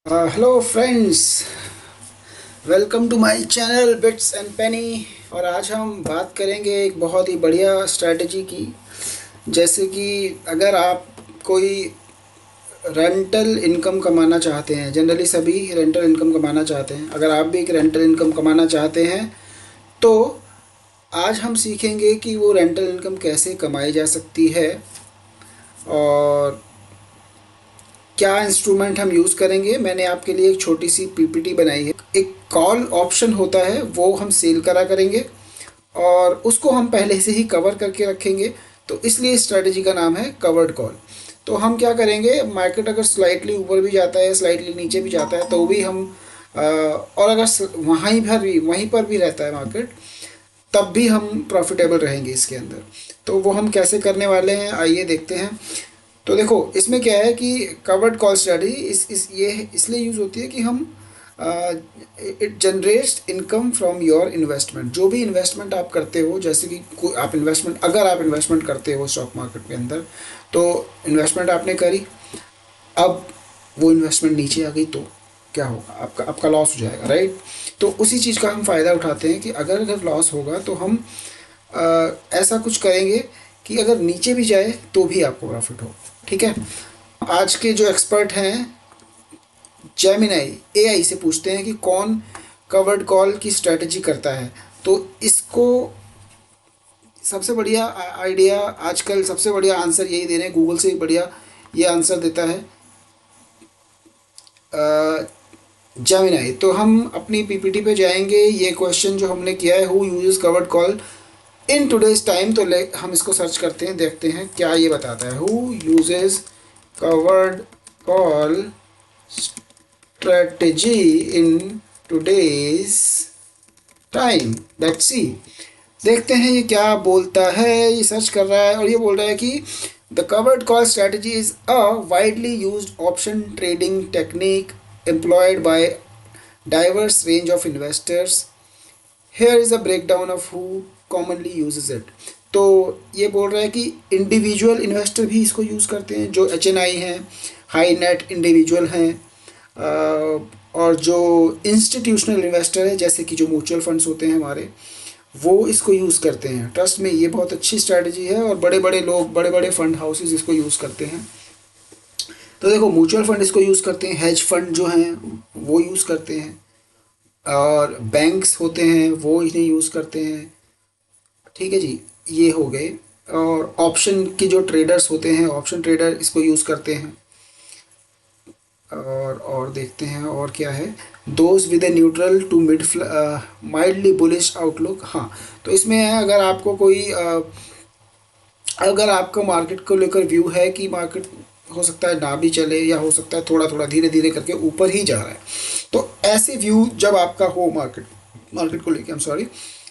Hello friends, welcome to my channel bits and penny. और आज हम बात करेंगे एक बहुत ही बढ़िया स्ट्रेटजी की। जैसे कि अगर आप कोई रेंटल इनकम कमाना चाहते हैं, जनरली सभी रेंटल इनकम कमाना चाहते हैं, अगर आप भी एक रेंटल इनकम कमाना चाहते हैं तो आज हम सीखेंगे कि वो रेंटल इनकम कैसे कमाई जा सकती है और क्या इंस्ट्रूमेंट हम यूज़ करेंगे। मैंने आपके लिए एक छोटी सी पीपीटी बनाई है। एक कॉल ऑप्शन होता है, वो हम सेल करा करेंगे और उसको हम पहले से ही कवर करके रखेंगे, तो इसलिए स्ट्रेटजी का नाम है कवर्ड कॉल। तो हम क्या करेंगे, मार्केट अगर स्लाइटली ऊपर भी जाता है, स्लाइटली नीचे भी जाता है, तो भी हम और अगर वहीं पर भी रहता है मार्केट, तब भी हम प्रॉफिटेबल रहेंगे इसके अंदर। तो वो हम कैसे करने वाले हैं, आइए देखते हैं। तो देखो, इसमें क्या है कि कवर्ड कॉल स्टडी इस ये इसलिए यूज़ होती है कि हम it generates income from your investment. जो भी इन्वेस्टमेंट आप करते हो, जैसे कि अगर आप इन्वेस्टमेंट करते हो स्टॉक मार्केट के अंदर, तो इन्वेस्टमेंट आपने करी, अब वो इन्वेस्टमेंट नीचे आ गई तो क्या होगा, आपका आपका लॉस हो जाएगा, राइट। तो उसी चीज़ का हम फ़ायदा उठाते हैं कि अगर अगर लॉस होगा तो हम ऐसा कुछ करेंगे कि अगर नीचे भी जाए तो भी आपको प्रॉफिट हो। ठीक है। आज के जो एक्सपर्ट हैं, जेमिनाई एआई से पूछते हैं कि कौन कवर्ड कॉल की स्ट्रेटजी करता है। तो इसको सबसे बढ़िया आइडिया, आजकल सबसे बढ़िया आंसर यही दे रहे हैं, गूगल से भी बढ़िया ये आंसर देता है जेमिनाई। तो हम अपनी पीपीटी पे जाएंगे, ये क्वेश्चन जो हमने किया है, who uses covered call in today's time, तो हम इसको सर्च करते हैं, देखते हैं क्या ये बताता है। Who uses covered call strategy in today's time, let's see. देखते हैं ये क्या बोलता है। ये सर्च कर रहा है और ये बोल रहा है कि the covered call strategy is a widely used option trading technique employed by diverse range of investors. Here is a breakdown of who commonly uses it. तो ये बोल रहा है कि इंडिविजुअल इन्वेस्टर भी इसको यूज़ करते हैं, जो एच एन आई हैं, हाई नेट इंडिविजुअल हैं, और जो इंस्टीट्यूशनल इन्वेस्टर है, जैसे कि जो म्यूचुअल फंड्स होते हैं हमारे, वो इसको यूज़ करते हैं। ट्रस्ट में ये बहुत अच्छी स्ट्रैटेजी है और बड़े बड़े लोग, बड़े बड़े फंड हाउसेज इसको यूज़ करते हैं। तो देखो, म्यूचुअल फंड इसको यूज़ करते हैं, हेज फंड जो हैं वो यूज़ करते हैं, और बैंक्स होते हैं वो इन्हें यूज़ करते हैं। ठीक है जी, ये हो गए। और ऑप्शन के जो ट्रेडर्स होते हैं, ऑप्शन ट्रेडर इसको यूज़ करते हैं। और देखते हैं और क्या है। Those with a neutral to mid mildly bullish outlook. हाँ, तो इसमें है, अगर आपको कोई अगर आपका मार्केट को लेकर व्यू है कि मार्केट हो सकता है ना भी चले, या हो सकता है थोड़ा थोड़ा धीरे धीरे करके ऊपर ही जा रहा है, तो ऐसे व्यू जब आपका हो मार्केट मार्केट को लेकर, सॉरी,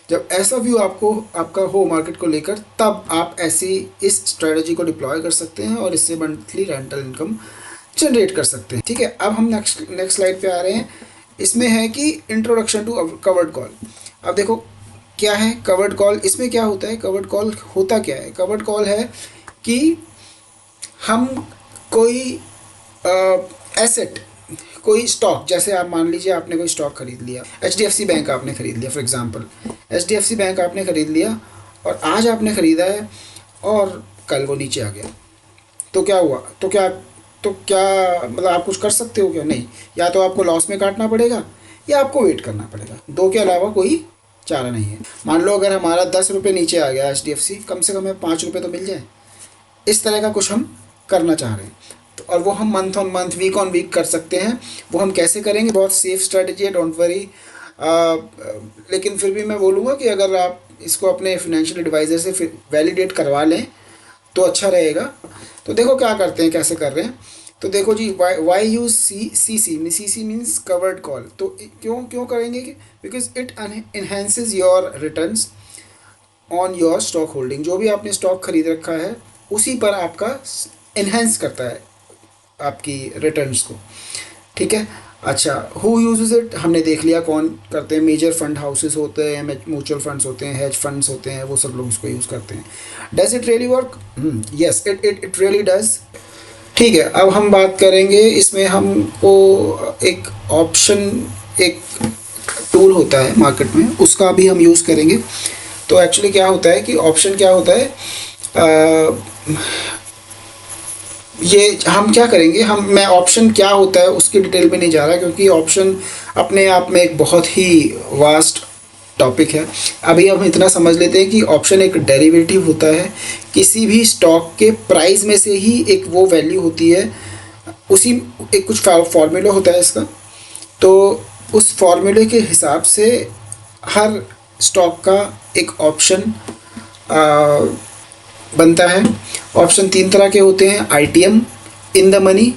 जब ऐसा व्यू आपका हो मार्केट को लेकर, तब आप ऐसी इस स्ट्रेटजी को डिप्लॉय कर सकते हैं और इससे मंथली रेंटल इनकम जनरेट कर सकते हैं। ठीक है, अब हम नेक्स्ट स्लाइड पे आ रहे हैं। इसमें है कि इंट्रोडक्शन टू कवर्ड कॉल। अब देखो क्या है कवर्ड कॉल, इसमें क्या होता है, कवर्ड कॉल होता क्या है। कवर्ड कॉल है कि हम कोई एसेट, कोई स्टॉक, जैसे आप मान लीजिए आपने कोई स्टॉक खरीद लिया, एच बैंक आपने खरीद लिया, फॉर एग्जांपल एच बैंक आपने खरीद लिया, और आज आपने खरीदा है और कल वो नीचे आ गया, तो क्या हुआ, तो क्या मतलब आप कुछ कर सकते हो क्या, नहीं। या तो आपको लॉस में काटना पड़ेगा या आपको वेट करना पड़ेगा, दो के अलावा कोई चारा नहीं है। मान लो अगर हमारा 10 रुपये नीचे आ गया एच, कम से कम हमें 5 रुपये तो मिल जाए, इस तरह का कुछ हम करना चाह रहे हैं। तो और वो हम month on month, week on week कर सकते हैं। वो हम कैसे करेंगे, बहुत सेफ स्ट्रेटजी है, डोंट वरी। लेकिन फिर भी मैं बोलूँगा कि अगर आप इसको अपने फाइनेंशियल एडवाइज़र से फिर वैलिडेट करवा लें तो अच्छा रहेगा। तो देखो क्या करते हैं, कैसे कर रहे हैं। तो देखो जी, वाई यूज सी सी मीन्स कवर्ड कॉल। तो क्यों क्यों करेंगे कि because it enhances your returns on your stock holding. जो भी आपने स्टॉक खरीद रखा है उसी पर आपका इन्हेंस करता है आपकी रिटर्न्स को। ठीक है। अच्छा, हु यूजेस इट हमने देख लिया कौन करते हैं। मेजर फंड हाउसेस होते हैं, म्यूचुअल फंड्स होते हैं, हेज फंड्स होते हैं, वो सब लोग इसको यूज़ करते हैं। Does it really work? Yes, it really does. ठीक है, अब हम बात करेंगे इसमें हमको एक ऑप्शन, एक टूल होता है मार्केट में, उसका भी हम यूज़ करेंगे। तो एक्चुअली क्या होता है कि ऑप्शन क्या होता है, अ, ये हम क्या करेंगे, हम मैं ऑप्शन क्या होता है उसकी डिटेल में नहीं जा रहा, क्योंकि ऑप्शन अपने आप में एक बहुत ही वास्ट टॉपिक है। अभी हम इतना समझ लेते हैं कि ऑप्शन एक डेरिवेटिव होता है, किसी भी स्टॉक के प्राइस में से ही एक वो वैल्यू होती है, उसी एक कुछ फॉर्मूला होता है इसका। तो उस फॉर्मूले के हिसाब से हर स्टॉक का एक ऑप्शन बनता है। ऑप्शन तीन तरह के होते हैं: ITM, in the money,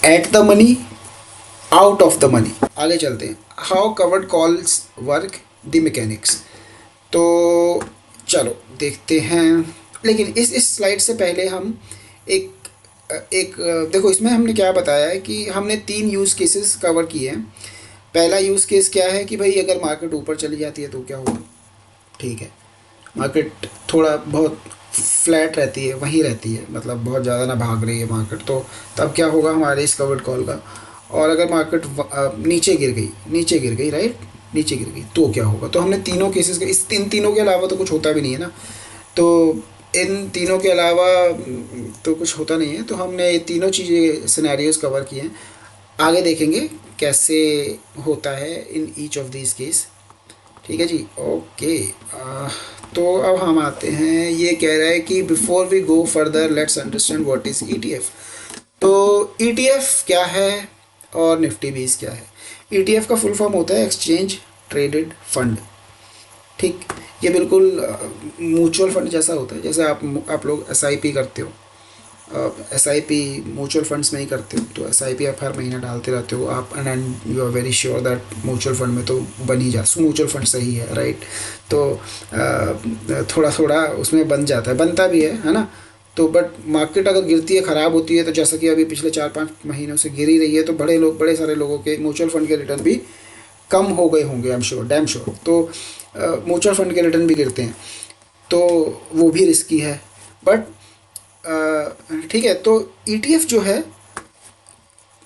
eight the money, out of the money. आगे चलते हैं, how covered calls work, the mechanics. तो चलो देखते हैं, लेकिन इस स्लाइड से पहले हम एक एक देखो इसमें हमने क्या बताया है कि हमने तीन यूज़ केसेस कवर किए हैं। पहला यूज़ केस क्या है कि भाई अगर मार्केट ऊपर चली जाती है तो क्या होगा, ठीक है, मार्केट थोड़ा बहुत फ्लैट रहती है, वहीं रहती है, मतलब बहुत ज़्यादा ना भाग रही है मार्केट, तो तब क्या होगा हमारे इस कवर्ड कॉल का। और अगर मार्केट नीचे गिर गई राइट, नीचे गिर गई तो क्या होगा। तो हमने तीनों केसेस के, इस तीनों के अलावा तो कुछ होता भी नहीं है ना, तो इन तीनों के अलावा तो कुछ होता नहीं है, तो हमने ये तीनों चीज़ें सिनेरियोज कवर किए हैं। आगे देखेंगे कैसे होता है in each of this case. ठीक है जी, ओके। तो अब हम आते हैं, ये कह रहा है कि before we go further let's understand what is ETF. तो ईटीएफ क्या है और निफ्टी बीस क्या है। ईटीएफ का फुल फॉर्म होता है एक्सचेंज ट्रेडेड फंड। ठीक, ये बिल्कुल म्यूचुअल फंड जैसा होता है, जैसे आप लोग एसआईपी करते हो, एसआईपी म्यूचुअल फंड्स में ही करते हो, तो एसआईपी आप हर महीना डालते रहते हो आप, and you are very sure that mutual fund में तो बन ही जा, म्यूचुअल फंड सही है राइट। तो थोड़ा थोड़ा उसमें बन जाता है, बनता भी है ना। तो बट मार्केट अगर गिरती है, ख़राब होती है, तो जैसा कि अभी पिछले 4-5 महीनों से गिरी रही है, तो बड़े सारे लोगों के म्यूचुअल फंड के रिटर्न भी कम हो गए होंगे, I am sure, damn sure. तो म्यूचुअल फंड के रिटर्न भी गिरते हैं, तो वो भी रिस्की है। बट ठीक है, तो ईटीएफ जो है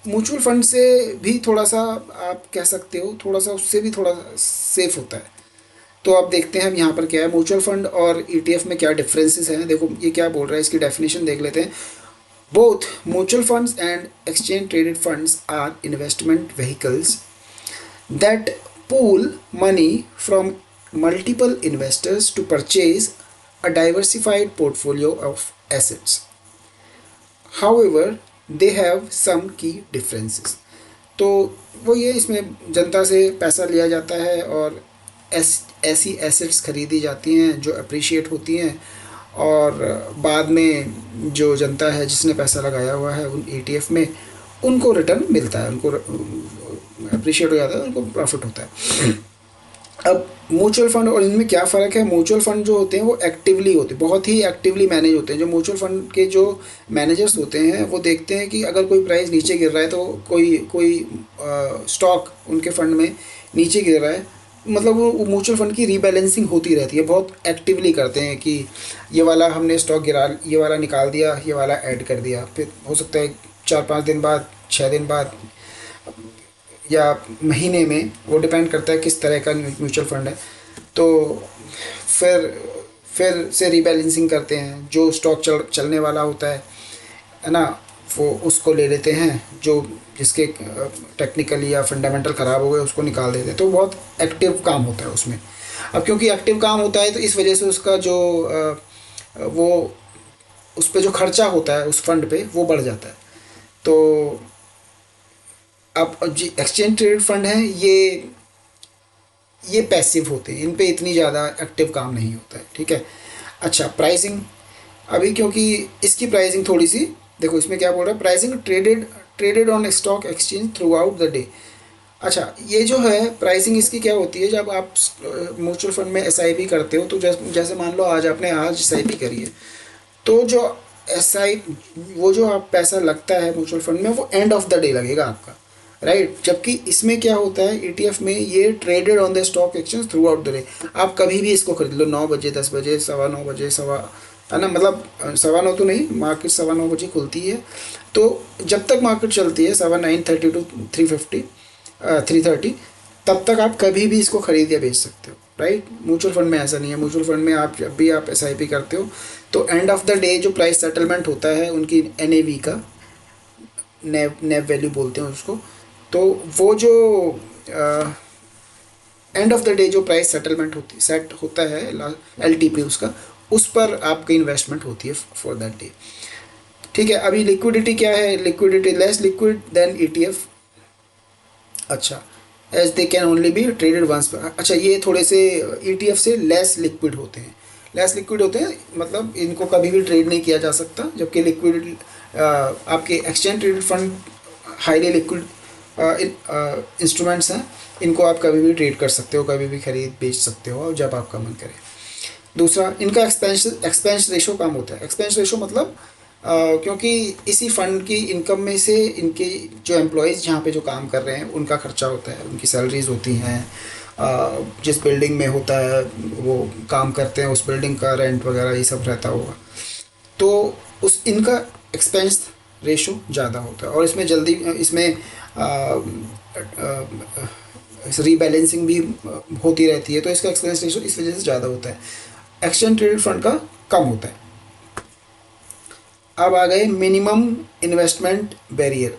म्यूचुअल फंड से भी थोड़ा सा, आप कह सकते हो थोड़ा सा, उससे भी थोड़ा सेफ होता है। तो आप देखते हैं यहाँ पर क्या है, म्यूचुअल फंड और ईटीएफ में क्या डिफरेंसेस हैं। देखो ये क्या बोल रहा है, इसकी डेफिनेशन देख लेते हैं। Both mutual funds and exchange traded funds are investment vehicles that pool money from multiple investors to purchase a diversified portfolio of assets. However, they have some key differences. तो वो ये, इसमें जनता से पैसा लिया जाता है और ऐसी एसेट्स खरीदी जाती हैं जो अप्रिशिएट होती हैं, और बाद में जो जनता है जिसने पैसा लगाया हुआ है उन ईटीएफ में, उनको रिटर्न मिलता है, उनको अप्रिशिएट हो जाता है, उनको प्रॉफिट होता है। अब म्यूचुअल फंड और इनमें क्या फ़र्क है, म्यूचुअल फंड जो होते हैं वो एक्टिवली होते हैं, बहुत ही एक्टिवली मैनेज होते हैं। जो म्यूचुअल फंड के जो मैनेजर्स होते हैं वो देखते हैं कि अगर कोई प्राइस नीचे गिर रहा है, तो कोई कोई स्टॉक उनके फंड में नीचे गिर रहा है, मतलब वो म्यूचुअल फंड की रीबैलेंसिंग होती रहती है, बहुत एक्टिवली करते हैं कि ये वाला हमने स्टॉक गिरा, ये वाला निकाल दिया, ये वाला ऐड कर दिया। फिर हो सकता है 4-5 दिन बाद, 6 दिन बाद, या महीने में, वो डिपेंड करता है किस तरह का म्यूचुअल फंड है। तो फिर से रीबैलेंसिंग करते हैं, जो स्टॉक चलने वाला होता है ना, वो उसको ले लेते हैं, जो जिसके टेक्निकली या फंडामेंटल ख़राब हो गए उसको निकाल देते हैं। तो बहुत एक्टिव काम होता है उसमें। अब क्योंकि एक्टिव काम होता है तो इस वजह से उसका जो वो उस पर जो खर्चा होता है उस फंड पे वो बढ़ जाता है। तो अब जी एक्सचेंज ट्रेडेड फंड हैं, ये पैसिव होते हैं, इन पे इतनी ज़्यादा एक्टिव काम नहीं होता है। ठीक है, अच्छा प्राइसिंग, अभी क्योंकि इसकी प्राइसिंग थोड़ी सी, देखो इसमें क्या बोल रहा है, pricing traded on stock exchange through out the day. अच्छा, ये जो है प्राइसिंग इसकी क्या होती है, जब आप म्यूचुअल फंड में एसआईपी करते हो, तो जैसे मान लो आज आपने एसआईपी करी है, तो जो वो जो आप पैसा लगता है म्यूचुअल फंड में, वो एंड ऑफ द डे लगेगा आपका, राइट। जबकि इसमें क्या होता है, ईटीएफ में ये traded on the stock exchange through out the day. आप कभी भी इसको खरीद लो, 9 बजे, 10 बजे, 9:15 बजे, है ना, मतलब 9:15 तो नहीं, मार्केट 9:15 बजे खुलती है। तो जब तक मार्केट चलती है 9:30 टू 3:50 3:30, तब तक आप कभी भी इसको खरीद या बेच सकते हो, राइट। म्यूचुअल फंड में ऐसा नहीं है। म्यूचुअल फंड में आप जब भी आप एसआईपी करते हो तो एंड ऑफ द डे जो प्राइस सेटलमेंट होता है उनकी एनएवी का, नेव वैल्यू बोलते हैं उसको, तो वो जो एंड ऑफ द डे जो प्राइस सेट होता है एलटीपी उसका, उस पर आपकी इन्वेस्टमेंट होती है फॉर दैट डे। ठीक है, अभी लिक्विडिटी क्या है, liquidity less liquid than ETF. अच्छा, as they can only be traded once पर। अच्छा, ये थोड़े से ईटीएफ से लेस लिक्विड होते हैं। लेस लिक्विड होते हैं मतलब इनको कभी भी ट्रेड नहीं किया जा सकता, जबकि लिक्विड आपके exchange traded fund highly liquid instruments हैं। इनको आप कभी भी ट्रेड कर सकते हो, कभी भी खरीद बेच सकते हो जब आपका मन करे। दूसरा, इनका एक्सपेंस रेशो कम होता है। एक्सपेंस रेशो मतलब क्योंकि इसी फंड की इनकम में से इनके जो एम्प्लॉयज़ जहाँ पे जो काम कर रहे हैं उनका खर्चा होता है, उनकी सैलरीज होती हैं, जिस बिल्डिंग में होता है वो काम करते हैं उस बिल्डिंग का रेंट वगैरह ये सब रहता होगा, तो उस इनका एक्सपेंस रेशो ज़्यादा होता है। और इसमें जल्दी इसमें रीबैलेंसिंग भी होती रहती है, तो इसका एक्सपेंस रेशो इस वजह से ज़्यादा होता है। एक्सचेंज ट्रेडेड फंड का कम होता है। अब आ गए मिनिमम इन्वेस्टमेंट बैरियर।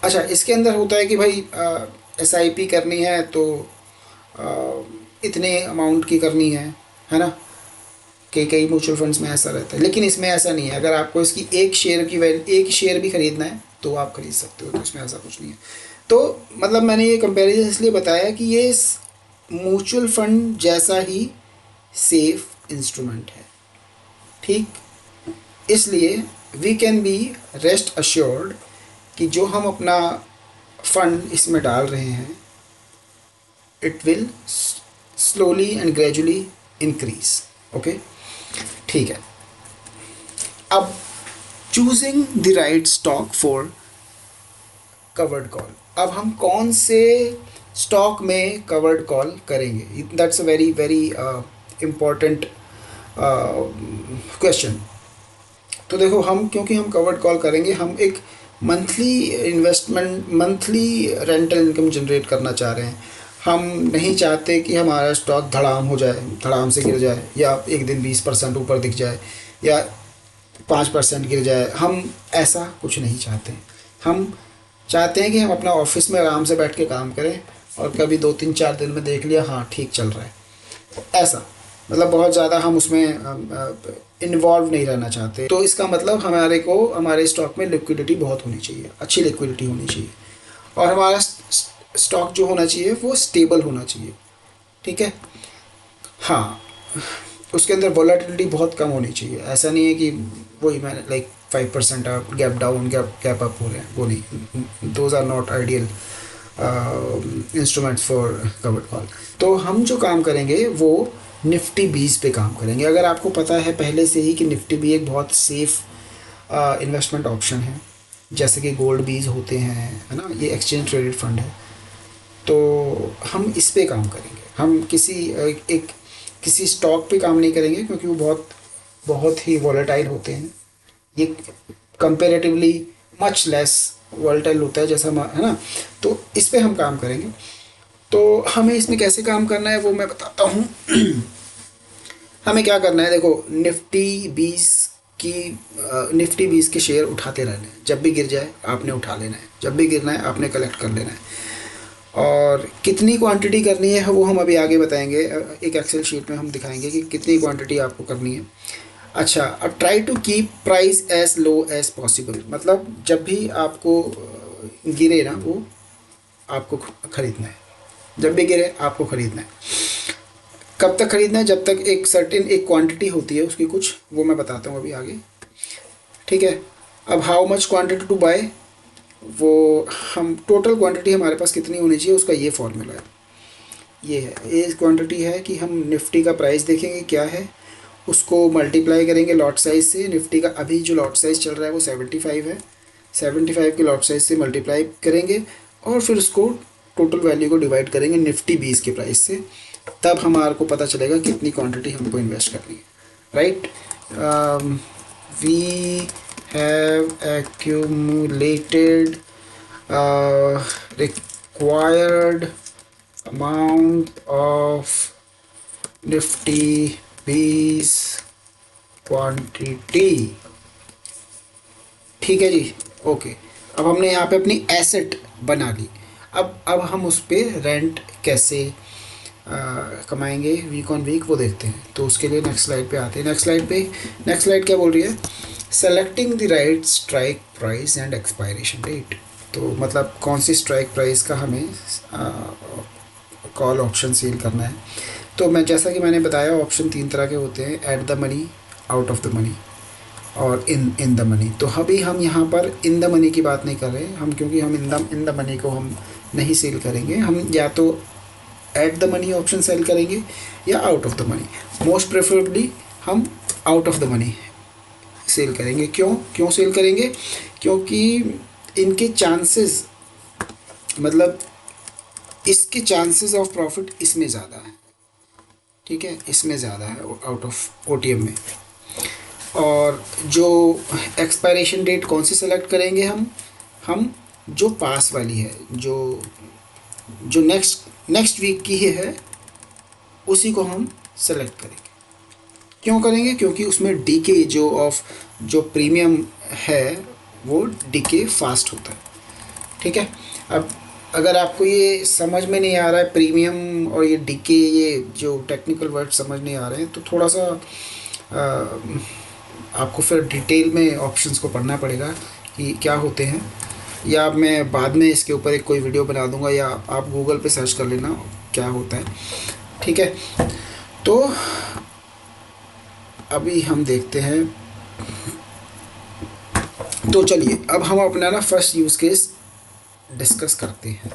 अच्छा, इसके अंदर होता है कि भाई एसआईपी करनी है तो इतने अमाउंट की करनी है ना। कई म्यूचुअल फंड्स में ऐसा रहता है, लेकिन इसमें ऐसा नहीं है। अगर आपको इसकी एक शेयर भी खरीदना है तो आप खरीद सकते हो, तो इसमें ऐसा कुछ नहीं है। तो मतलब मैंने ये कंपैरिजन इसलिए बताया कि ये म्यूचुअल फंड जैसा ही सेफ इंस्ट्रूमेंट है, ठीक। इसलिए we can be rest assured कि जो हम अपना फंड इसमें डाल रहे हैं it will slowly and gradually increase. Okay, ठीक है। अब choosing the right stock for covered call. अब हम कौन से स्टॉक में कवर्ड कॉल करेंगे, that's a very very important question. तो देखो, क्योंकि हम कवर्ड कॉल करेंगे, हम एक मंथली रेंटल इनकम जनरेट करना चाह रहे हैं। हम नहीं चाहते कि हमारा स्टॉक धड़ाम हो जाए, धड़ाम से गिर जाए, या एक दिन 20% ऊपर दिख जाए या 5% गिर जाए। हम ऐसा कुछ नहीं चाहते। हम चाहते हैं कि हम अपना ऑफिस में आराम से बैठ के काम करें और कभी 2-3-4 दिन में देख लिया हाँ ठीक चल रहा है, ऐसा। मतलब बहुत ज़्यादा हम उसमें इन्वॉल्व नहीं रहना चाहते। तो इसका मतलब हमारे स्टॉक में लिक्विडिटी बहुत होनी चाहिए, अच्छी लिक्विडिटी होनी चाहिए, और हमारा स्टॉक जो होना चाहिए वो स्टेबल होना चाहिए, ठीक है। हाँ, उसके अंदर वॉलेटिलिटी बहुत कम होनी चाहिए। ऐसा नहीं है कि वही मैंने like 5% gap down gap up हो रहे हैं, वो नहीं। Those are not ideal instruments for covered call. तो हम जो काम करेंगे वो निफ्टी 20 पे काम करेंगे। अगर आपको पता है पहले से ही कि निफ्टी भी एक बहुत सेफ इन्वेस्टमेंट ऑप्शन है, जैसे कि गोल्ड बीज होते हैं, है ना, ये एक्सचेंज ट्रेडेड फंड है, तो हम इस पे काम करेंगे। हम किसी स्टॉक पे काम नहीं करेंगे क्योंकि वो बहुत ही वॉलेटाइल होते हैं। ये कंपेरेटिवली मच लेस वॉलेटाइल होता है जैसा है ना, तो इस पे हम काम करेंगे। तो हमें इसमें कैसे काम करना है वो मैं बताता हूँ। हमें क्या करना है, देखो, निफ्टी 20 के शेयर उठाते रहने हैं। जब भी गिर जाए आपने उठा लेना है, जब भी गिरना है आपने कलेक्ट कर लेना है। और कितनी क्वांटिटी करनी है वो हम अभी आगे बताएंगे। एक एक्सेल शीट में हम दिखाएंगे कि कितनी क्वांटिटी आपको करनी है। अच्छा, अब try to keep price as low as possible. मतलब जब भी आपको गिरे ना, वो आपको खरीदना है। जब भी गिरे आपको खरीदना है। कब तक खरीदना है, जब तक एक क्वांटिटी होती है उसकी कुछ, वो मैं बताता हूँ अभी आगे, ठीक है। अब how much quantity to buy, वो हम टोटल क्वांटिटी हमारे पास कितनी होनी चाहिए उसका ये फॉर्मूला है। ये क्वांटिटी है कि हम निफ्टी का प्राइस देखेंगे क्या है, उसको मल्टीप्लाई करेंगे लॉट साइज़ से। निफ्टी का अभी जो लॉट साइज़ चल रहा है वो 75 है, 75 के लॉट साइज़ से मल्टीप्लाई करेंगे और फिर उसको टोटल वैल्यू को डिवाइड करेंगे निफ्टी 20 के प्राइस से। तब हमारे को पता चलेगा कितनी क्वांटिटी हमको इन्वेस्ट करनी है। right? We have accumulated required amount of Nifty Bees quantity, ठीक है जी। ओके, अब हमने यहाँ पे अपनी एसेट बना ली। अब हम उस पर रेंट कैसे कमाएंगे वीक ऑन वीक, वो देखते हैं। तो उसके लिए नेक्स्ट स्लाइड पे आते हैं। नेक्स्ट स्लाइड क्या बोल रही है? Selecting the right strike price and expiration date. तो मतलब कौन सी स्ट्राइक प्राइस का हमें कॉल ऑप्शन सेल करना है। तो मैं जैसा कि मैंने बताया, ऑप्शन 3 तरह के होते हैं: eight the money, out of the money और इन द मनी। तो अभी हम यहाँ पर इन द मनी की बात नहीं कर रहे हम, क्योंकि हम इन द मनी को हम नहीं सेल करेंगे। हम या तो at the money option sell करेंगे या out of the money. Most preferably हम out of the money sell करेंगे। क्यों सेल करेंगे? क्योंकि इनके चांसेस, मतलब इसके चांसेस ऑफ प्रॉफिट इसमें ज़्यादा है, ठीक है, इसमें ज़्यादा है आउट ऑफ ओटीएम में। और जो एक्सपायरेशन डेट कौन सी सेलेक्ट करेंगे हम जो पास वाली है, जो नेक्स्ट वीक की ही है, उसी को हम सेलेक्ट करेंगे। क्यों करेंगे? क्योंकि उसमें डीके जो प्रीमियम है वो डीके फास्ट होता है, ठीक है। अब अगर आपको ये समझ में नहीं आ रहा है प्रीमियम और ये डीके, ये जो टेक्निकल वर्ड समझ नहीं आ रहे हैं, तो थोड़ा सा आपको फिर डिटेल में ऑप्शंस को पढ़ना पड़ेगा कि क्या होते हैं। या मैं बाद में इसके ऊपर एक कोई वीडियो बना दूंगा, या आप गूगल पे सर्च कर लेना क्या होता है, ठीक है। तो अभी हम देखते हैं। तो चलिए अब हम अपना ना फर्स्ट यूज़ केस डिस्कस करते हैं।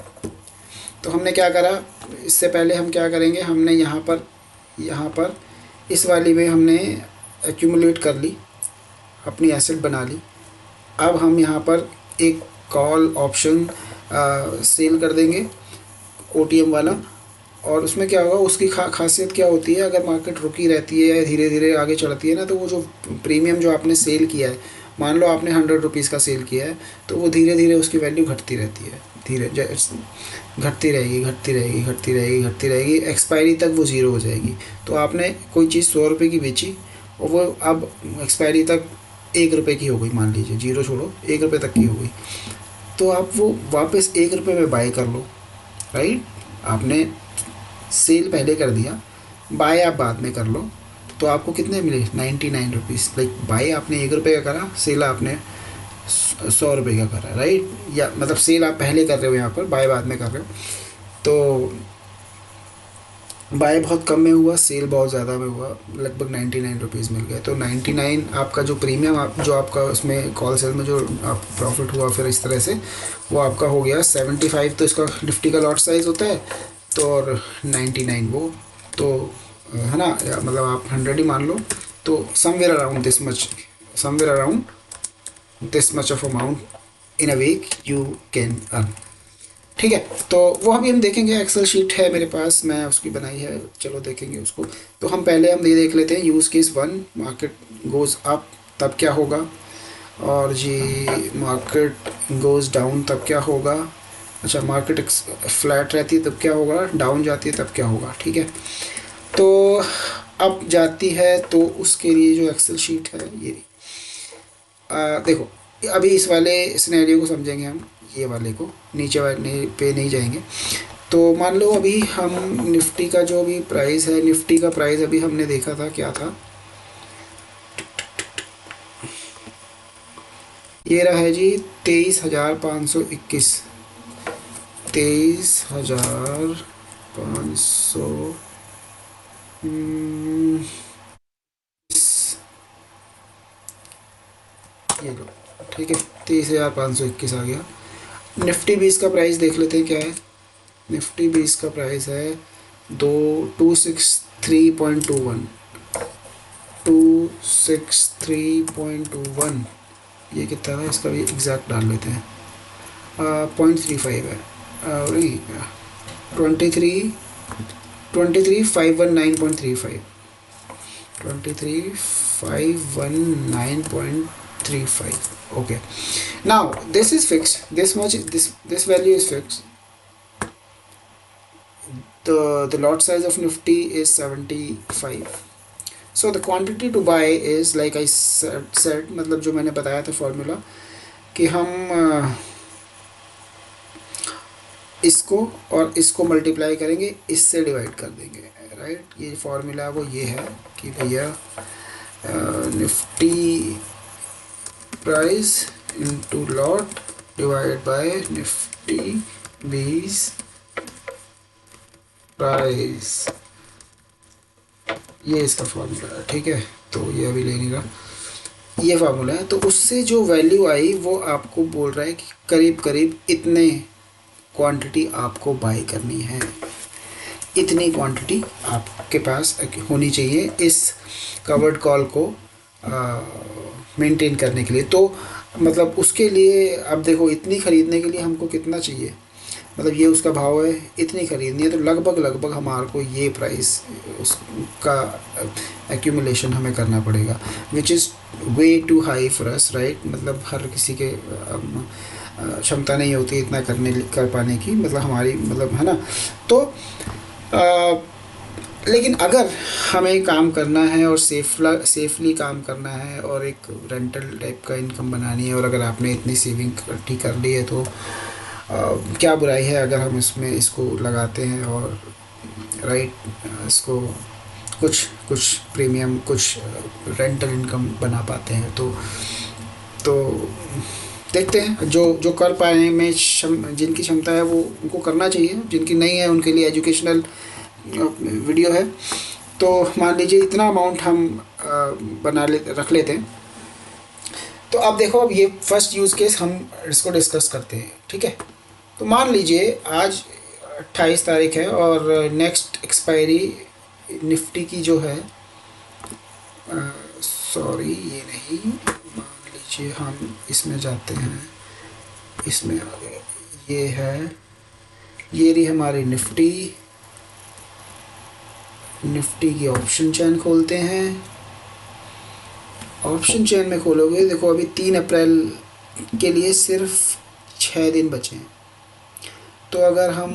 तो हमने क्या करा, इससे पहले हम क्या करेंगे, हमने यहाँ पर इस वाली में हमने एक्यूमुलेट कर ली, अपनी एसेट बना ली। अब हम यहाँ पर एक कॉल ऑप्शन सेल कर देंगे, ओटीएम वाला। और उसमें क्या होगा, उसकी खासियत क्या होती है, अगर मार्केट रुकी रहती है या धीरे धीरे आगे चढ़ती है ना, तो वो जो प्रीमियम जो आपने सेल किया है, मान लो आपने 100 रुपीज़ का सेल किया है, तो वो धीरे धीरे उसकी वैल्यू घटती रहती है, घटती रहेगी, एक्सपायरी तक वो ज़ीरो हो जाएगी। तो आपने कोई चीज़ 100 रुपये की बेची और वो अब एक्सपायरी तक 1 रुपये की हो गई, मान लीजिए, जीरो छोड़ो, 1 रुपये तक की हो गई, तो आप वो वापस 1 रुपये में बाय कर लो, राइट। आपने सेल पहले कर दिया, बाय आप बाद में कर लो, तो आपको कितने मिले? 99 रुपीज़। लाइक बाय आपने 1 रुपये का करा, सेल आपने 100 रुपये का करा, राइट। या मतलब सेल आप पहले कर रहे हो, यहाँ पर बाय बाद में कर रहे हो। तो बाय बहुत कम में हुआ, सेल बहुत ज़्यादा में हुआ, लगभग 99 रुपीज़ मिल गए। तो 99 आपका जो प्रीमियम जो आपका उसमें कॉल सेल में जो आप प्रॉफिट हुआ, फिर इस तरह से वो आपका हो गया 75। तो इसका निफ्टी का लॉट साइज़ होता है, तो और 99 वो, तो है ना, या मतलब आप 100 ही मान लो। तो somewhere around this much of amount in a week you can earn, ठीक है। तो वो अभी हम देखेंगे, एक्सेल शीट है मेरे पास, मैं उसकी बनाई है, चलो देखेंगे उसको। तो हम पहले ये देख लेते हैं use case 1, market goes up तब क्या होगा, और जी मार्केट गोज़ डाउन तब क्या होगा। अच्छा, मार्केट फ्लैट रहती है तब क्या होगा, डाउन जाती है तब क्या होगा, ठीक है। तो अप जाती है तो उसके लिए जो एक्सेल शीट है ये देखो, अभी इस वाले सिनेरियो को समझेंगे हम, ये वाले को, नीचे वाले पे नहीं जाएंगे। तो मान लो अभी हम निफ्टी का जो भी प्राइस है, निफ्टी का प्राइस अभी हमने देखा था क्या था, ये रहा है जी 23,521, 23,500 ये लो, ठीक है, 23,521 आ गया। निफ्टी 20 का प्राइस देख लेते हैं क्या है। निफ्टी 20 का प्राइस है 263.21, 263.21। ये कितना है, इसका भी एग्जैक्ट डाल लेते हैं, 0.35 है, वही 23,519.35। 23,519.35. Okay, now this is fixed, this much, this value is fixed. The lot size of Nifty is 75. So the quantity to buy is like I said, मतलब जो मैंने बताया था फॉर्मूला कि हम इसको और इसको मल्टीप्लाई करेंगे, इससे डिवाइड कर देंगे, राइट। ये फॉर्मूला वो ये है कि भैया Nifty price into lot divide by Nifty 20 price, ये इसका फॉर्मूला है, ठीक है। तो ये अभी लेने का ये फार्मूला है। तो उससे जो वैल्यू आई वो आपको बोल रहा है कि करीब करीब इतने क्वांटिटी आपको बाई करनी है, इतनी क्वांटिटी आपके पास होनी चाहिए इस कवर्ड कॉल को मेंटेन करने के लिए। तो मतलब उसके लिए अब देखो, इतनी ख़रीदने के लिए हमको कितना चाहिए, मतलब ये उसका भाव है, इतनी ख़रीदनी है, तो लगभग हमारे को ये प्राइस उसका एक्यूमुलेशन हमें करना पड़ेगा, which is way too high for us, right. मतलब हर किसी के क्षमता नहीं होती इतना कर पाने की, मतलब हमारी, मतलब है ना। तो लेकिन अगर हमें काम करना है और सेफली काम करना है और एक रेंटल टाइप का इनकम बनानी है, और अगर आपने इतनी सेविंग इकट्ठी कर ली है तो क्या बुराई है अगर हम इसमें इसको लगाते हैं और राइट इसको कुछ प्रीमियम, कुछ रेंटल इनकम बना पाते हैं। तो देखते हैं, जो कर पाए में जिनकी क्षमता है वो उनको करना चाहिए, जिनकी नहीं है उनके लिए एजुकेशनल वीडियो है। तो मान लीजिए इतना अमाउंट हम रख लेते हैं। तो अब देखो, अब ये फर्स्ट यूज़ केस हम इसको डिस्कस करते हैं, ठीक है। तो मान लीजिए आज 28 तारीख है और नेक्स्ट एक्सपायरी निफ्टी की जो है, सॉरी ये नहीं, मान लीजिए हम इसमें जाते हैं, इसमें आ गए, ये है, ये रही हमारी निफ्टी की ऑप्शन चेन खोलते हैं। ऑप्शन चेन में खोलोगे, देखो अभी 3 अप्रैल के लिए सिर्फ 6 दिन बचे हैं। तो अगर हम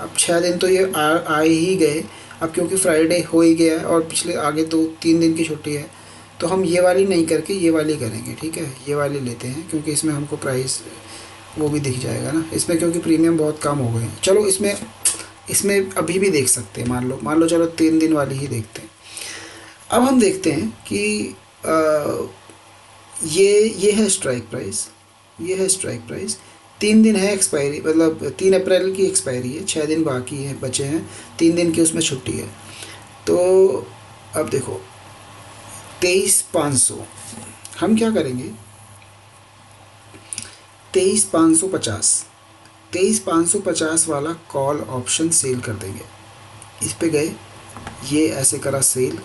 अब 6 दिन तो ये आ ही गए, अब क्योंकि फ्राइडे हो ही गया है और पिछले आगे तो 3 दिन की छुट्टी है, तो हम ये वाली नहीं करके ये वाली करेंगे, ठीक है। ये वाली लेते हैं क्योंकि इसमें हमको प्राइस वो भी दिख जाएगा ना इसमें, क्योंकि प्रीमियम बहुत कम हो गए हैं। चलो इसमें अभी भी देख सकते हैं, मान लो चलो 3 दिन वाली ही देखते हैं। अब हम देखते हैं कि ये है स्ट्राइक प्राइस, ये है स्ट्राइक प्राइस। 3 दिन है एक्सपायरी, मतलब 3 अप्रैल की एक्सपायरी है, 6 दिन बाकी है, बचे हैं 3 दिन की, उसमें छुट्टी है। तो अब देखो 23,500 हम क्या करेंगे, 23,550 वाला कॉल ऑप्शन सेल कर देंगे। इस पे गए, ये ऐसे करा सेल,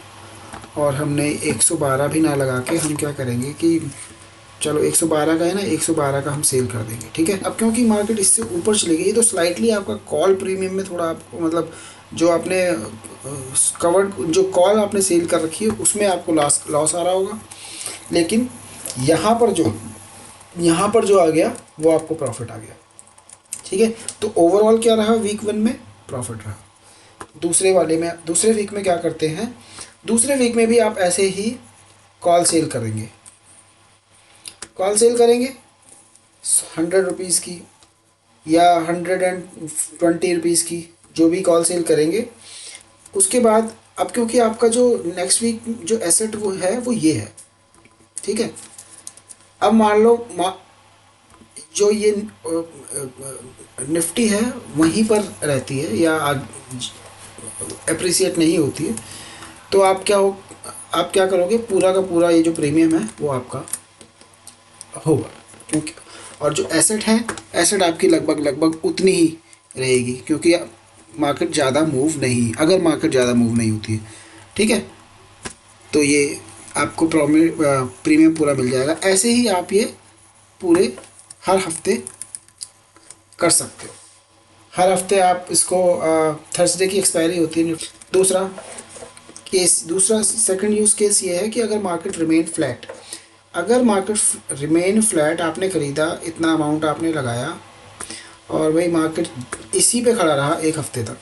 और हमने 112 भी ना लगा के हम क्या करेंगे कि चलो 112 का है ना, 112 का हम सेल कर देंगे, ठीक है। अब क्योंकि मार्केट इससे ऊपर चली गई तो स्लाइटली आपका कॉल प्रीमियम में थोड़ा आपको, मतलब जो आपने कवर्ड, जो कॉल आपने सेल कर रखी है उसमें आपको लॉस आ रहा होगा, लेकिन यहाँ पर जो आ गया वो आपको प्रॉफिट आ गया, ठीक है। तो ओवरऑल क्या रहा, वीक 1 में प्रॉफिट रहा। दूसरे वीक में क्या करते हैं, दूसरे वीक में भी आप ऐसे ही कॉल सेल करेंगे 100 रुपीज़ की या 120 रुपीज़ की, जो भी कॉल सेल करेंगे। उसके बाद अब क्योंकि आपका जो नेक्स्ट वीक जो एसेट वो है वो ये है, ठीक है। अब मान लो जो ये निफ्टी है वहीं पर रहती है या एप्रिसिएट नहीं होती है, तो आप क्या करोगे, पूरा का पूरा ये जो प्रीमियम है वो आपका होगा, क्योंकि और जो एसेट है, एसेट आपकी लगभग उतनी ही रहेगी, क्योंकि मार्केट ज़्यादा मूव नहीं, अगर मार्केट ज़्यादा मूव नहीं होती है, ठीक है, तो ये आपको प्रीमियम पूरा मिल जाएगा। ऐसे ही आप ये पूरे हर हफ्ते कर सकते हो। हर हफ्ते आप इसको, थर्सडे की एक्सपायरी होती है। दूसरा केस, दूसरा सेकंड यूज़ केस ये है कि अगर मार्केट रिमेन फ्लैट, अगर मार्केट रिमेन फ्लैट, आपने ख़रीदा, इतना अमाउंट आपने लगाया और भाई मार्केट इसी पे खड़ा रहा एक हफ्ते तक,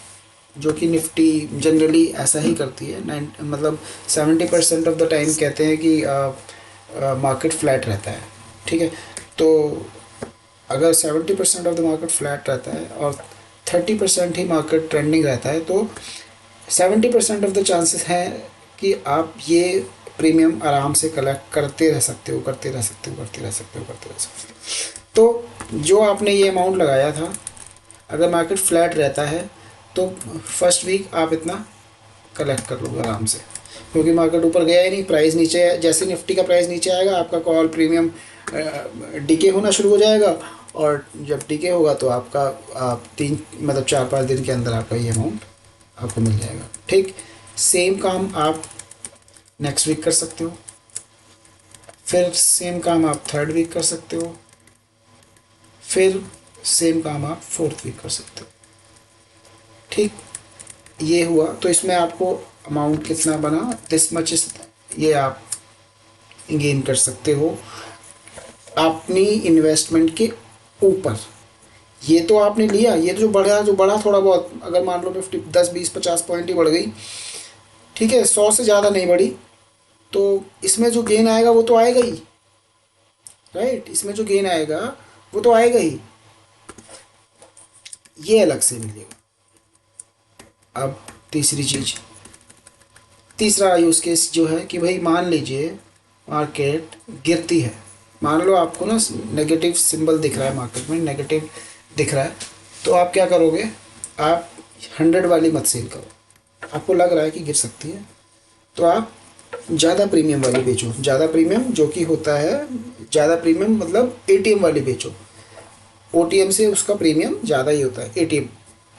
जो कि निफ्टी जनरली ऐसा ही करती है, मतलब 70% ऑफ द टाइम कहते हैं कि मार्केट फ्लैट रहता है, ठीक है। तो अगर 70% ऑफ द मार्केट फ्लैट रहता है और 30% ही मार्केट ट्रेंडिंग रहता है, तो 70% ऑफ द चांसेस हैं कि आप ये प्रीमियम आराम से कलेक्ट करते रह सकते हो, करते रह सकते हो, करते रह सकते हो, करते रह सकते हो। तो जो आपने ये अमाउंट लगाया था, अगर मार्केट फ्लैट रहता है तो फर्स्ट वीक आप इतना कलेक्ट कर लोगे आराम से, क्योंकि मार्केट ऊपर गया ही नहीं, प्राइस नीचे है। जैसे निफ्टी का प्राइस नीचे आएगा, आपका कॉल प्रीमियम डीके होना शुरू हो जाएगा, और जब डीके होगा तो आपका आप 4-5 दिन के अंदर आपका ये अमाउंट आपको मिल जाएगा, ठीक। सेम काम आप नेक्स्ट वीक कर सकते हो, फिर सेम काम आप थर्ड वीक कर सकते हो, फिर सेम काम आप फोर्थ वीक कर सकते हो, ठीक। ये हुआ, तो इसमें आपको अमाउंट कितना बना, दिस मच, ये आप गेन कर सकते हो अपनी इन्वेस्टमेंट के ऊपर। ये तो आपने लिया, ये तो जो बढ़ा थोड़ा बहुत, अगर मान लो निफ्टी 10-20-50 पॉइंट ही बढ़ गई, ठीक है, 100 से ज़्यादा नहीं बढ़ी, तो इसमें जो गेन आएगा वो तो आएगा ही, राइट। इसमें जो गेन आएगा वो तो आएगा ही, ये अलग से मिलेगा। अब तीसरी चीज़, तीसरा यूज़ केस जो है कि भाई मान लीजिए मार्केट गिरती है, मान लो आपको ना नेगेटिव सिंबल दिख रहा है, मार्केट में नेगेटिव दिख रहा है, तो आप क्या करोगे, आप 100 वाली मत सेल करो। आपको लग रहा है कि गिर सकती है, तो आप ज़्यादा प्रीमियम वाली बेचो, ज़्यादा प्रीमियम जो कि होता है, ज़्यादा प्रीमियम मतलब एटीएम वाली बेचो। ओटीएम से उसका प्रीमियम ज़्यादा ही होता है, एटीएम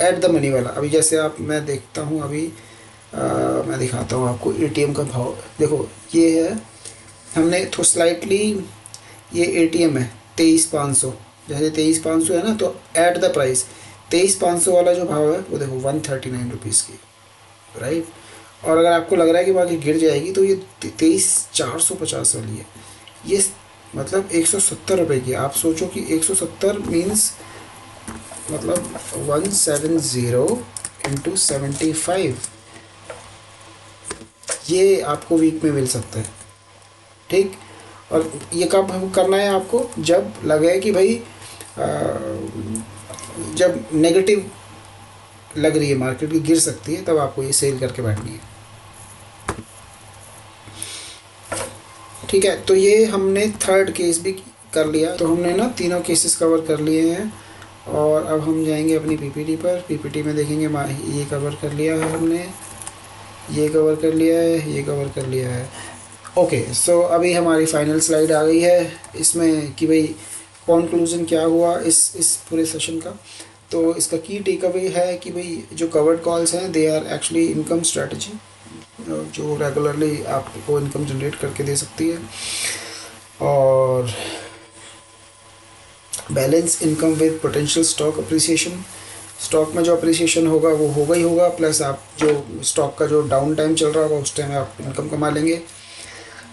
एट द मनी वाला। अभी जैसे आप, मैं देखता हूँ अभी, मैं दिखाता हूँ आपको एटीएम का भाव। देखो ये है, हमने तो स्लाइटली, ये एटीएम है 23,500, जैसे 23,500 है ना, तो एट द प्राइस 23,500 वाला जो भाव है वो देखो 139 रुपीज़ की, राइट। और अगर आपको लग रहा है कि बाकी गिर जाएगी, तो ये 23,450 वाली है, ये मतलब 170 रुपये की। आप सोचो कि 170 मीन्स मतलब 170 इंटू 75, ये आपको वीक में मिल सकता है, ठीक। और ये कब करना है आपको, जब लगे कि भाई जब नेगेटिव लग रही है मार्केट की, गिर सकती है, तब आपको ये सेल करके बैठनी है, ठीक है। तो ये हमने थर्ड केस भी कर लिया, तो हमने ना तीनों केसेस कवर कर लिए हैं। और अब हम जाएंगे अपनी पीपीटी पर, पीपीटी में देखेंगे ये कवर कर लिया है हमने, ये कवर कर लिया है, ये कवर कर लिया है। ओके, सो अभी हमारी फाइनल स्लाइड आ गई है इसमें कि भाई कॉन्क्लूज़न क्या हुआ इस पूरे सेशन का। तो इसका की टेक अवे है कि भाई जो कवर्ड कॉल्स हैं, they are actually income strategy, जो रेगुलरली आपको इनकम जनरेट करके दे सकती है। और balance income with potential stock appreciation, stock में जो अप्रिसिएशन होगा वो होगा ही होगा, प्लस आप जो स्टॉक का जो डाउन टाइम चल रहा होगा उस टाइम आप इनकम कमा लेंगे।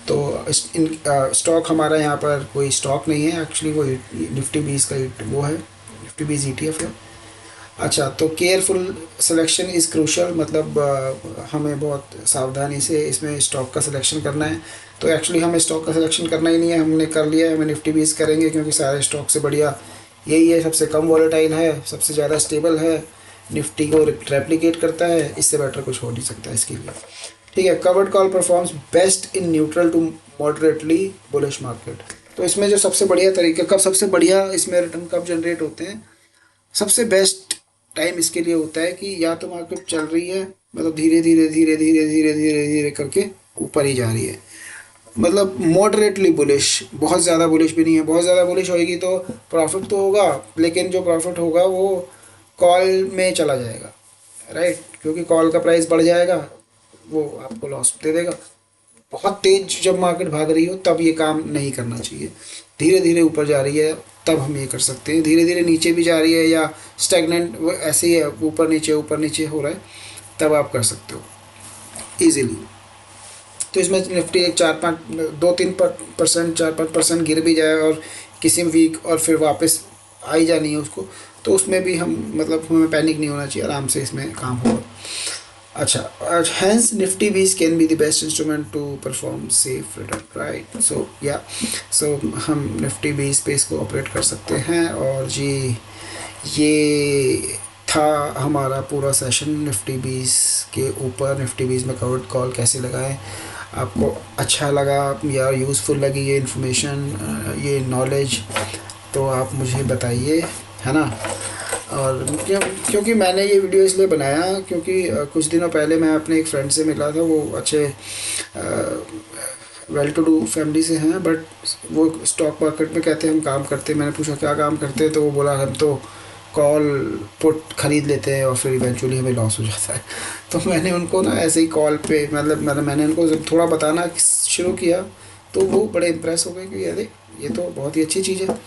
तो स्टॉक हमारा यहाँ पर कोई स्टॉक नहीं है एक्चुअली, वो निफ्टी 20 का वो है, निफ्टी 20 ETF है। अच्छा, तो केयरफुल सिलेक्शन इज़ क्रूशल, मतलब हमें बहुत सावधानी से इसमें स्टॉक का सिलेक्शन करना है। तो एक्चुअली हमें स्टॉक का सिलेक्शन करना ही नहीं है, हमने कर लिया है, हमें निफ्टी 20 करेंगे, क्योंकि सारे स्टॉक से बढ़िया यही है, सबसे कम वॉलेटाइल है, सबसे ज़्यादा स्टेबल है, निफ्टी को रेप्लिकेट करता है, इससे बेटर कुछ हो नहीं सकता इसके लिए, ठीक है। Covered call performs best in neutral to moderately bullish market. तो इसमें जो सबसे बढ़िया तरीका, कब सबसे बढ़िया इसमें रिटर्न कब जनरेट होते हैं, सबसे बेस्ट टाइम इसके लिए होता है कि या तो मार्केट चल रही है, मतलब धीरे धीरे धीरे धीरे धीरे धीरे धीरे करके ऊपर ही जा रही है, मतलब मॉडरेटली बुलिश, बहुत ज़्यादा बुलिश भी नहीं है। बहुत ज़्यादा बुलिश होएगी तो प्रॉफिट तो होगा, लेकिन जो प्रॉफिट होगा वो कॉल में चला जाएगा, राइट, क्योंकि कॉल का प्राइस बढ़ जाएगा, वो आपको लॉस दे देगा। बहुत तेज जब मार्केट भाग रही हो तब ये काम नहीं करना चाहिए, धीरे धीरे ऊपर जा रही है तब हम ये कर सकते हैं, धीरे धीरे नीचे भी जा रही है या स्टैग्नेंट वो ऐसे ही है, ऊपर नीचे हो रहा है, तब आप कर सकते हो। ईजीली। तो इसमें निफ्टी एक 4-5 2-3% 4-5% गिर भी जाए और किसी वीक और फिर वापस आई जानी है उसको, तो उसमें भी हम मतलब हमें पैनिक नहीं होना चाहिए, आराम से इसमें काम होगा। अच्छा, hence nifty bees can be the best instrument to perform safe return, right? So yeah, so हम निफ्टी बीस पे इसको ऑपरेट कर सकते हैं। और जी ये था हमारा पूरा सेशन निफ्टी बीस के ऊपर, निफ्टी बीस में कवर्ड कॉल कैसे लगाएं। आपको अच्छा लगा या यूज़फुल लगी ये इन्फॉर्मेशन, ये नॉलेज, तो आप मुझे बताइए, है ना। और क्योंकि मैंने ये वीडियो इसलिए बनाया क्योंकि कुछ दिनों पहले मैं अपने एक फ्रेंड से मिला था, वो अच्छे वेल टू डू फैमिली से हैं, बट वो स्टॉक मार्केट में कहते हैं हम काम करते हैं। मैंने पूछा क्या काम करते हैं, तो वो बोला हम तो कॉल पुट खरीद लेते हैं और फिर इवेंचुअली हमें लॉस हो जाता है। तो मैंने उनको ना ऐसे ही कॉल पे मतलब मैंने उनको जब थोड़ा बताना शुरू किया तो वो बड़े इम्प्रेस हो गए कि अरे ये तो बहुत ही अच्छी चीज़ है।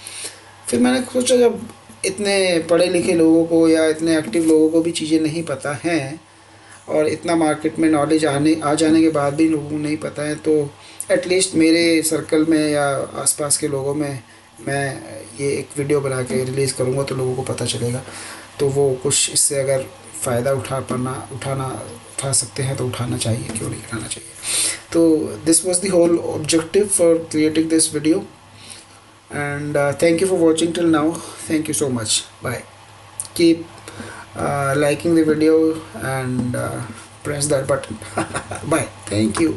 फिर मैंने सोचा जब इतने पढ़े लिखे लोगों को या इतने एक्टिव लोगों को भी चीज़ें नहीं पता हैं और इतना मार्केट में नॉलेज आ जाने के बाद भी लोगों को नहीं पता है, तो एटलीस्ट मेरे सर्कल में या आसपास के लोगों में मैं ये एक वीडियो बना के रिलीज़ करूँगा तो लोगों को पता चलेगा। तो वो कुछ इससे अगर फ़ायदा उठा सकते हैं तो उठाना चाहिए, क्यों नहीं उठाना चाहिए। तो this was the whole objective for creating this video, and thank you for watching till now. Thank you so much. Bye. Keep liking the video and press that button. Bye. Thank you.